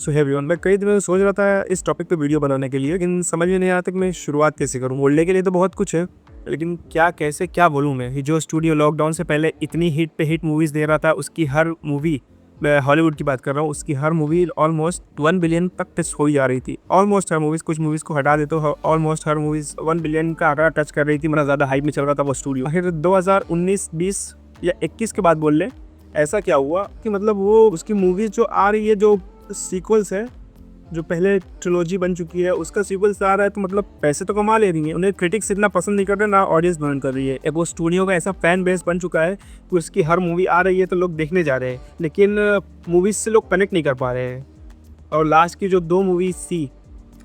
सो है एवरीवन, मैं कई दिनों से सोच रहा था इस टॉपिक पे वीडियो बनाने के लिए, लेकिन समझ में नहीं आता कि मैं शुरुआत कैसे करूँ। बोलने के लिए तो बहुत कुछ है, लेकिन क्या कैसे क्या बोलूँ मैं। ये जो स्टूडियो लॉकडाउन से पहले इतनी हिट पे हिट मूवीज़ दे रहा था, उसकी हर मूवी, मैं हॉलीवुड की बात कर रहा हूँ, उसकी हर मूवी ऑलमोस्ट 1 बिलियन तक टच हो ही जा रही थी। ऑलमोस्ट हर मूवीज़, कुछ मूवीज़ को हटा दे तो ऑलमोस्ट हर मूवीज़ 1 बिलियन का आंकड़ा टच कर रही थी। मतलब ज़्यादा हाइप में चल रहा था वो स्टूडियो। आखिर 2019-20 या 21 के बाद बोल ले, ऐसा क्या हुआ कि मतलब वो उसकी मूवीज़ जो आ रही है, जो सीक्वल्स है, जो पहले ट्रिलॉजी बन चुकी है, उसका सीक्वल्स आ रहा है, तो मतलब पैसे तो कमा ले रही है। उन्हें क्रिटिक्स इतना पसंद नहीं कर रहे, ना ऑडियंस पसंद कर रही है। एक वो स्टूडियो का ऐसा फैन बेस बन चुका है कि उसकी हर मूवी आ रही है तो लोग देखने जा रहे हैं, लेकिन मूवीज से लोग कनेक्ट नहीं कर पा रहे हैं। और लास्ट की जो 2 मूवीज थी,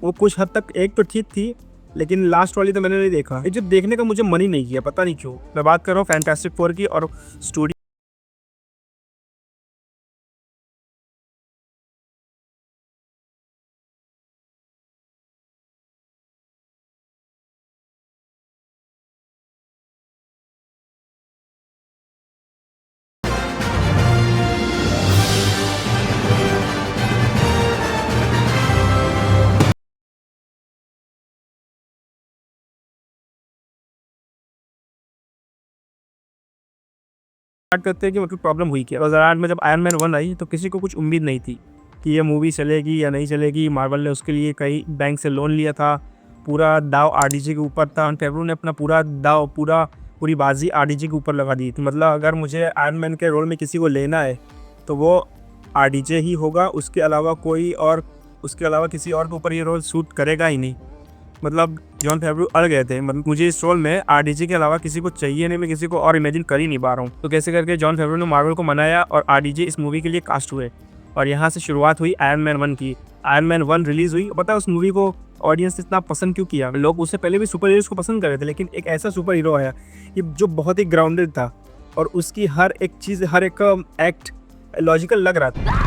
वो कुछ हद तक, एक तो ठीक थी, लेकिन लास्ट वाली तो मैंने नहीं देखा। ये जो देखने का मुझे मन ही नहीं किया, पता नहीं क्यों। मैं बात कर रहा हूँ फैंटास्टिक फोर की, और स्टूडियो स्टार्ट करते हैं कि मतलब प्रॉब्लम हुई क्या। 2008 में जब आयरन मैन 1 आई तो किसी को कुछ उम्मीद नहीं थी कि ये मूवी चलेगी या नहीं चलेगी। मार्वल ने उसके लिए कई बैंक से लोन लिया था, पूरा दाव आरडीजे के ऊपर था। और फेवरू ने अपना पूरा दाव, पूरी बाजी आरडीजे के ऊपर लगा दी थी। मतलब अगर मुझे आयरन मैन के रोल में किसी को लेना है तो वो आरडीजे ही होगा, उसके अलावा किसी और के ऊपर ये रोल सूट करेगा ही नहीं। मतलब जॉन फेवरू अड़ गए थे, मतलब मुझे इस रोल में आरडीजे के अलावा किसी को चाहिए नहीं, मैं किसी को और इमेजिन कर ही नहीं पा रहा हूँ। तो कैसे करके जॉन फेवरू ने मार्वल को मनाया और आरडीजे इस मूवी के लिए कास्ट हुए, और यहाँ से शुरुआत हुई आयरन मैन 1 की। आयरन मैन 1 रिलीज हुई, पता है उस मूवी को ऑडियंस इतना पसंद क्यों किया। लोग उससे पहले भी सुपर हीरोज को पसंद कर रहे थे, लेकिन एक ऐसा सुपर हीरो आया कि जो बहुत ही ग्राउंडेड था, और उसकी हर एक चीज़, हर एक एक्ट लॉजिकल लग रहा था।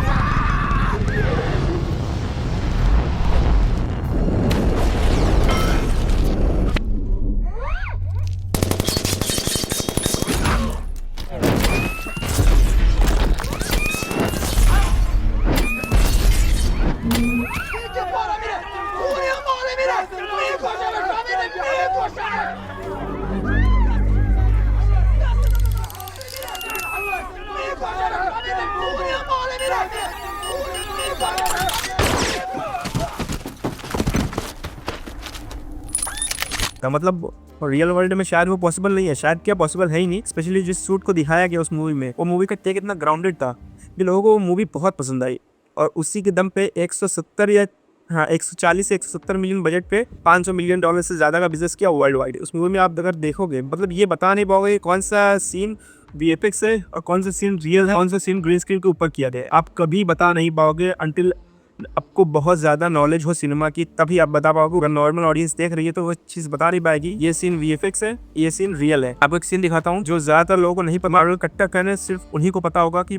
मतलब रियल वर्ल्ड में शायद वो पॉसिबल नहीं है, शायद क्या पॉसिबल है ही नहीं। स्पेशली जिस सूट को दिखाया गया उस मूवी में, वो मूवी का टेक इतना ग्राउंडेड था कि लोगों को वो मूवी बहुत पसंद आई। और उसी के दम पे 170 या 140 से 170 मिलियन बजट पे $500 मिलियन से ज़्यादा का बिजनेस किया वर्ल्ड वाइड। उस मूवी में आप अगर देखोगे, मतलब ये बता नहीं पाओगे कौन सा सीन वीएफएक्स है और कौन सा सीन रियल है, कौन सा सीन ग्रीन स्क्रीन के ऊपर किया गया है। आप कभी बता नहीं पाओगे अंटिल आपको बहुत ज़्यादा नॉलेज हो सिनेमा की, तभी आप बता पाओगे। अगर नॉर्मल ऑडियंस देख रही है तो वो चीज़ बता नहीं पाएगी ये सीन वीएफएक्स है, ये सीन रियल है। आपको एक सीन दिखाता हूँ जो ज़्यादातर लोगों को नहीं पता। मार्वल कट्टा कहने सिर्फ उन्हीं को पता होगा कि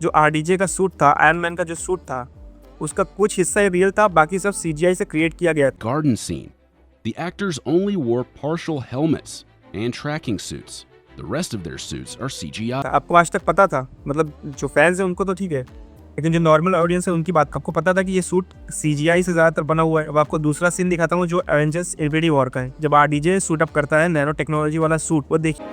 जो आरडीजे का सूट था, आयरन मैन का जो सूट था, उसका कुछ हिस्सा रियल था, बाकी सब सीजीआई से क्रिएट किया गया। Garden scene. The actors only wore partial helmets and tracking suits. The rest of their suits are CGI. आपको आज तक पता था, मतलब जो फैंस हैं उनको तो ठीक है, लेकिन जो नॉर्मल ऑडियंस है उनकी बात, आपको पता था कि ये सूट सीजीआई से ज़्यादातर बना हुआ है। अब आपको दूसरा सीन दिखाता हूँ जो एवेंजर्स इन्फिनिटी वॉर का है, जब आरडीजे सूट अप करता है, नैनो टेक्नोलॉजी वाला सूट, वो देखिए।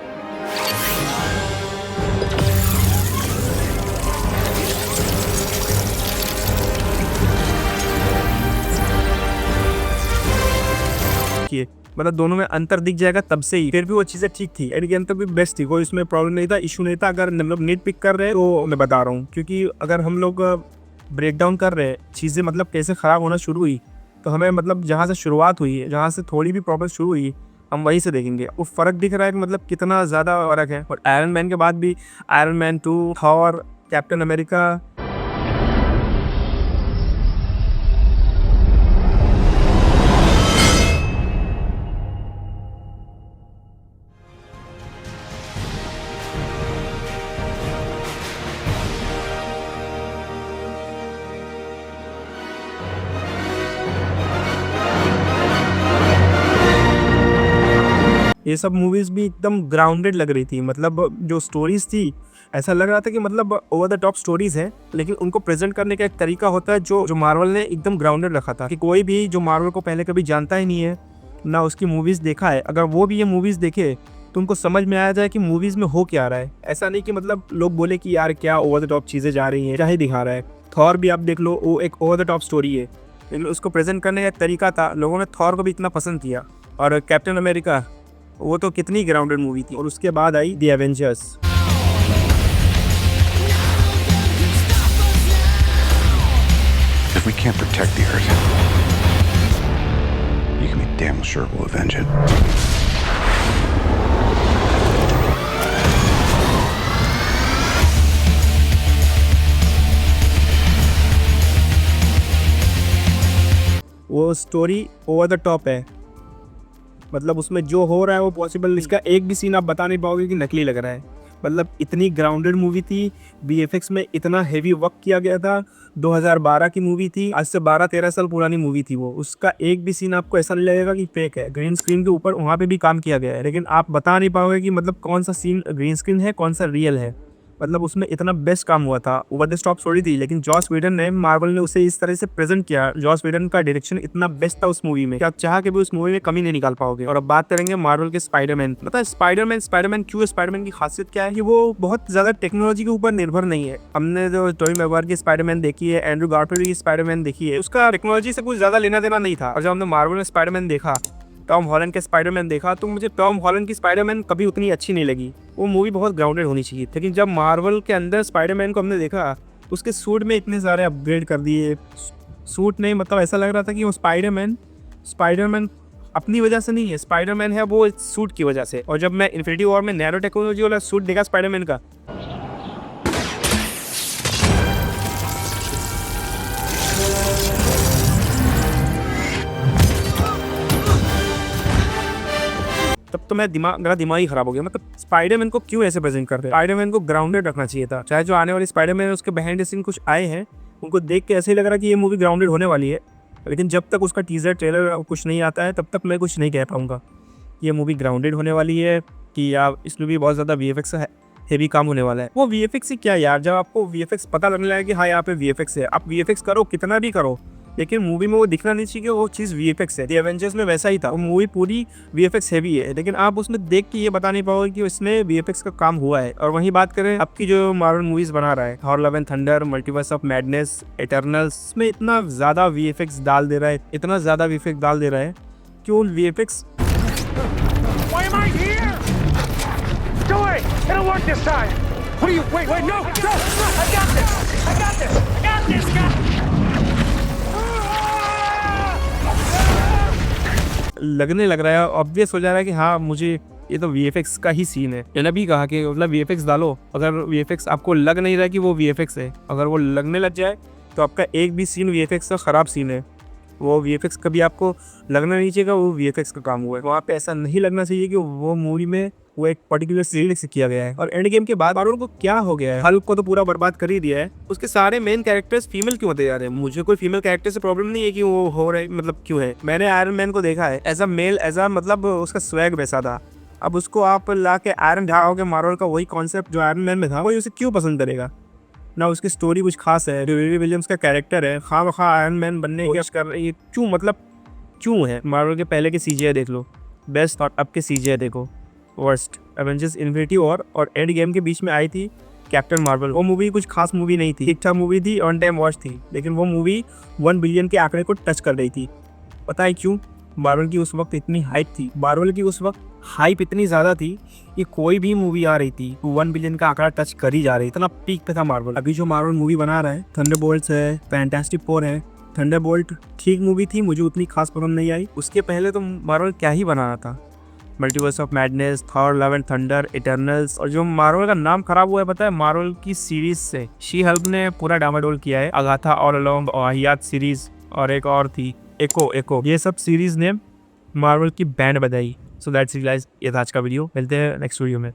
मतलब दोनों में अंतर दिख जाएगा तब से ही। फिर भी वो चीज़ें ठीक थी, एंड के अंतर भी बेस्ट थी, कोई इसमें प्रॉब्लम नहीं था, इशू नहीं था। अगर मतलब नीट पिक कर रहे हैं तो मैं बता रहा हूँ, क्योंकि अगर हम लोग ब्रेक डाउन कर रहे हैं चीज़ें, मतलब कैसे ख़राब होना शुरू हुई, तो हमें मतलब जहाँ से शुरुआत हुई है, जहाँ से थोड़ी भी प्रॉब्लम शुरू हुई, हम वहीं से देखेंगे। वो फ़र्क दिख रहा है कि मतलब कितना ज़्यादा फ़र्क है। और आयरन मैन के बाद भी iron man 2, Thor, captain America, ये सब मूवीज़ भी एकदम ग्राउंडेड लग रही थी। मतलब जो स्टोरीज़ थी, ऐसा लग रहा था कि मतलब ओवर द टॉप स्टोरीज़ हैं, लेकिन उनको प्रेज़ेंट करने का एक तरीका होता है जो मार्वल ने एकदम ग्राउंडेड रखा था कि कोई भी जो मार्वल को पहले कभी जानता ही नहीं है, ना उसकी मूवीज़ देखा है, अगर वो भी ये मूवीज़ देखे तो उनको समझ में आ जाए कि मूवीज़ में हो क्या रहा है। ऐसा नहीं कि मतलब लोग बोले कि यार क्या ओवर द टॉप चीज़ें जा रही हैं, क्या ही दिखा रहा है। थॉर भी आप देख लो, वो एक ओवर द टॉप स्टोरी है, लेकिन उसको प्रेजेंट करने का एक तरीका था। लोगों ने थॉर को भी इतना पसंद किया। और कैप्टन अमेरिका, वो तो कितनी ग्राउंडेड मूवी थी। और उसके बाद आई the Avengers. If we can't protect the Earth, you can be damn sure we'll avenge it. वो स्टोरी ओवर द टॉप है, मतलब उसमें जो हो रहा है वो पॉसिबल, इसका एक भी सीन आप बता नहीं पाओगे कि नकली लग रहा है। मतलब इतनी ग्राउंडेड मूवी थी, वीएफएक्स में इतना हेवी वर्क किया गया था। 2012 की मूवी थी, आज से 12-13 साल पुरानी मूवी थी वो। उसका एक भी सीन आपको ऐसा नहीं लगेगा कि फेक है। ग्रीन स्क्रीन के ऊपर वहाँ पे भी काम किया गया है, लेकिन आप बता नहीं पाओगे कि मतलब कौन सा सीन ग्रीन स्क्रीन है, कौन सा रियल है। मतलब उसमें इतना बेस्ट काम हुआ था। ओवर द टॉप स्टोरी थी, लेकिन जॉस व्हीडन ने, मार्वल ने उसे इस तरह से प्रेजेंट किया। जॉस व्हीडन का डायरेक्शन इतना बेस्ट था उस मूवी में कि आप चाह के भी उस मूवी में कमी नहीं निकाल पाओगे। और अब बात करेंगे मार्वल के स्पाइडरमैन। मतलब स्पाइडरमैन क्यों है? स्पाइडरमैन की खासियत क्या है कि वो बहुत ज्यादा टेक्नोलॉजी के ऊपर निर्भर नहीं है। हमने जो टोनी मैगवायर की स्पाइडरमैन देखी है, एंड्रू गारफील्ड की स्पाइडरमैन देखी है, उसका टेक्नोलॉजी से कुछ ज्यादा लेना देना नहीं था। और जब हमने मार्वल में स्पाइडरमैन देखा, टॉम हॉलैंड के स्पाइडरमैन देखा, तो मुझे टॉम हॉलैंड की स्पाइडरमैन कभी उतनी अच्छी नहीं लगी। वो मूवी बहुत ग्राउंडेड होनी चाहिए। लेकिन जब मार्वल के अंदर स्पाइडरमैन को हमने देखा, उसके सूट में इतने सारे अपग्रेड कर दिए। सूट नहीं, मतलब ऐसा लग रहा था कि वो स्पाइडरमैन अपनी वजह से नहीं है, स्पाइडरमैन है वो सूट की वजह से। और जब मैं इन्फिनिटी वॉर में नैनो टेक्नोलॉजी वाला सूट देखा स्पाइडरमैन का, तब तो मेरा दिमाग ही खराब हो गया। मतलब स्पाइडरमैन को क्यों ऐसे प्रेजेंट कर रहे हैं? स्पाइडरमैन को ग्राउंडेड रखना चाहिए था। चाहे जो आने वाली स्पाइडरमैन उसके बिहाइंड द सीन कुछ आए हैं, उनको देख के ऐसे ही लग रहा है कि ये मूवी ग्राउंडेड होने वाली है। लेकिन जब तक उसका टीजर ट्रेलर कुछ नहीं आता है, तब तक मैं कुछ नहीं कह पाऊंगा ये मूवी ग्राउंडेड होने वाली है कि या इसमें भी बहुत ज़्यादा वीएफएक्स हेवी काम होने वाला है। वो वीएफएक्स ही क्या यार, जब आपको वीएफएक्स पता लगने लगा कि हाँ यहाँ पे वीएफएक्स है, आप वीएफएक्स करो कितना भी करो, लेकिन मूवी में वो दिखना नहीं चाहिए कि वो चीज़ वीएफएक्स है। द एवेंजर्स में वैसा ही था, वो मूवी पूरी वीएफएक्स हेवी है, लेकिन आप उसमें देख के ये बता नहीं पाओगे कि इसमें वीएफएक्स का काम हुआ है। और वहीं बात करें आपकी जो मार्वल मूवीज बना रहा है, Thor Love and Thunder, Multiverse of Madness, Eternals, में इतना ज़्यादा वीएफएक्स डाल दे रहा है, कि वो वीएफएक्स लगने लग रहा है, ऑब्वियस हो जा रहा है कि हाँ मुझे ये तो वीएफएक्स का ही सीन है। मैंने भी कहा कि मतलब वीएफएक्स डालो, अगर वीएफएक्स आपको लग नहीं रहा है कि वो वीएफएक्स है, अगर वो लगने लग जाए तो आपका एक भी सीन वीएफएक्स का ख़राब सीन है। वो वीएफएक्स कभी आपको लगना नहीं चाहिए वो वीएफएक्स का काम हुआ है। वहाँ पे ऐसा नहीं लगना चाहिए कि वो मूवी में वो एक पर्टिकुलर सीरीज से किया गया है। और एंड गेम के बाद मार्वल को क्या हो गया है? हल्क को तो पूरा बर्बाद कर ही दिया है, उसके सारे मेन कैरेक्टर्स फीमेल क्यों होते जा रहे हैं? मुझे कोई फीमेल कैरेक्टर से प्रॉब्लम नहीं है कि वो हो रहे, मतलब क्यों है। मैंने आयरन मैन को देखा है एज अ मेल, मतलब उसका स्वैग वैसा था। अब उसको आप ला के आयरन ढाओगे, मार्वल का वही कॉन्सेप्ट जो आयरन मैन में था, वही उसे क्यों पसंद करेगा? ना उसकी स्टोरी कुछ खास है, रिवी विलियम्स का कैरेक्टर है, खामखा आयरन मैन बनने की कोशिश कर रही है, क्यों? मतलब क्यों है? मार्वल के पहले के सीजीआई देख लो बेस्ट, और अब के सीजीआई देखो वर्स्ट। एवेंजर्स इन्फिनिटी वॉर और एंड गेम के बीच में आई थी कैप्टन मार्वल, वो मूवी कुछ खास मूवी नहीं थी, ठीक ठाक मूवी थी, ऑन टाइम वॉच थी, लेकिन वो मूवी 1 बिलियन के आंकड़े को टच कर रही थी। पता है क्यों? मार्वल की उस वक्त इतनी हाइप थी, मार्वल की उस वक्त हाइप इतनी ज़्यादा थी कि कोई भी मूवी आ रही थी 1 बिलियन का आंकड़ा टच कर ही जा रही, इतना पीक पे था मार्वल। अभी जो मार्वल मूवी बना रहा है, थंडरबोल्ट्स है, फैंटास्टिक फोर है। थंडरबोल्ट ठीक मूवी थी, मुझे उतनी खास पसंद नहीं आई। उसके पहले तो मार्वल क्या ही बना रहा था, Multiverse of Madness, Thor Love and Thunder, Eternals. और जो मार्वल का नाम खराब हुआ है पता है, मार्वल की सीरीज से शी हल्क ने पूरा डामाडोल किया है। अगाथा ऑल अलोंग, वाहियात सीरीज, और एक और थी एको, ये सब सीरीज ने मार्वल की बैंड बजाई। सो दैट्स इट गाइस, ये था आज का वीडियो। मिलते हैं नेक्स्ट वीडियो में।